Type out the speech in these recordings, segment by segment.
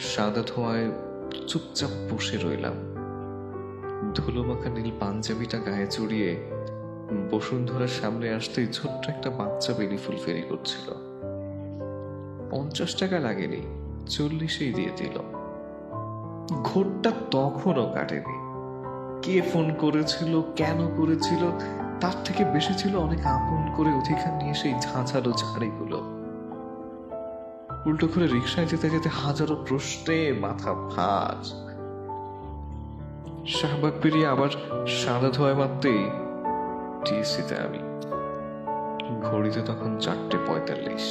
সাদা ধোঁয়ায় চুপচাপ বসে রইলাম। ধুলোমাখা নীল পাঞ্জাবিটা গায়ে চড়িয়ে বসুন্ধরার সামনে আসতেই ছোট্ট একটা বাচ্চা বেলি ফুল ফেরি করছিল। 50 টাকা লাগেনি, 40-এই দিয়ে দিল। ঘোরটা তখনও কাটেনি। কে ফোন করেছিল, কেন করেছিল, তার থেকে বেশি ছিল অনেক আপন করে অধিকার নিয়ে সেই ঝাঁঝালো ঝাড়িগুলো। উল্টো করে রিক্সায় যেতে যেতে হাজারো প্রশ্নে মাথা ভাঁজ। শাহবাগ পেরিয়ে আবার সাদা ধোঁয়ায় মারতেই টিএসসিতে আমি। ঘড়িতে তখন 4:45।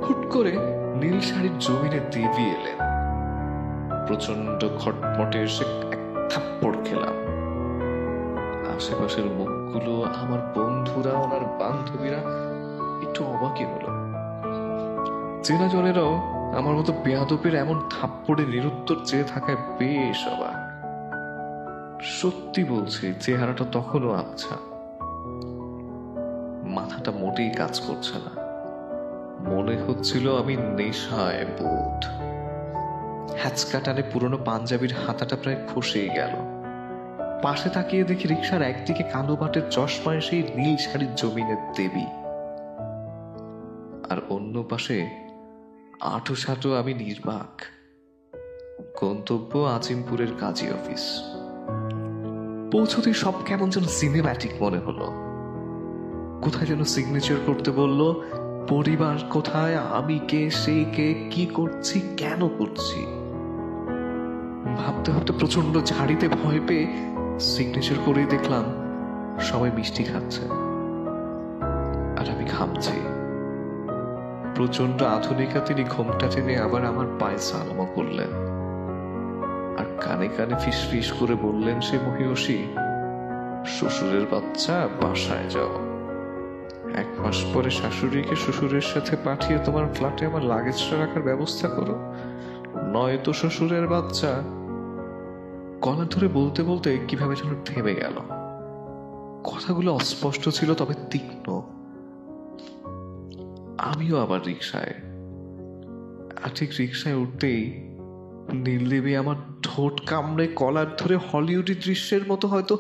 হুট করে নীল শাড়ির জমিনে দেবী এলেন। প্রচন্ড খটমটে এসে এক থাপ্পড় খেলাম। আশেপাশের মুখগুলো, আমার বন্ধুরা, ওনার বান্ধবীরা একটু অবাকই হলো। চেনা জনেরাও আমার মতো বেয়াদবের এমন থাপ্পড়ে নিরুত্তর চেয়ে থাকায় বেশ অবাক। সত্যি বলছি, চেহারাটা তখনও আবছা। মাথাটা মোটেই কাজ করছে না। মনে হচ্ছিল আমি নেশায় বোধ। হ্যাচকাটানে পুরনো পাঞ্জাবির হাতাটা প্রায় খসেই গেল। পাশে তাকিয়ে দেখি রিক্সার একদিকে কালো বাটের চশমায় সেই নীল শাড়ির জমিনের দেবী, আর অন্য পাশে আঁটু সাঁটু আমি নির্বাক। গন্তব্য আজিমপুরের কাজী অফিস। পৌঁছতে সব কেমন যেন সিনেম্যাটিক মনে হলো। কোথায় যেন সিগনেচার করতে বললো, পরিবার কোথায়, আমি কে, সে কে, কি করছি, কেন করছি। ভাবতে ভাবতে প্রচন্ড ঝাড়িতে ভয় পেয়ে সিগনেচার করেই দেখলাম সবাই মিষ্টি খাচ্ছে আর আমি ঘামছি। প্রচন্ড আধুনিকা তিনি ঘোমটা টেনে আবার আমার পায়ে সালামা করলেন আর কানে কানে ফিস ফিস করে বললেন সে মহিষী, শ্বশুরের বাচ্চা, বাসায় যাও। 1 মাস পরে শাশুড়িকে শ্বশুরের সাথে পাঠিয়ে তোমার ফ্ল্যাটে আমার লাগেজটা রাখার ব্যবস্থা করো, নয়তো শ্বশুরের বাচ্চা। গলা ধরে বলতে বলতে কিভাবে যেন থেমে গেল। কথাগুলো অস্পষ্ট ছিল, তবে তীক্ষ্ণ। আমিও আবার রিক্সায়। ঠিক রিক্সায় উঠতেই নীলদেবী আমার ঠোঁট কামড়ে কলার ধরে হলিউডি দৃশ্যের মতো হয়তো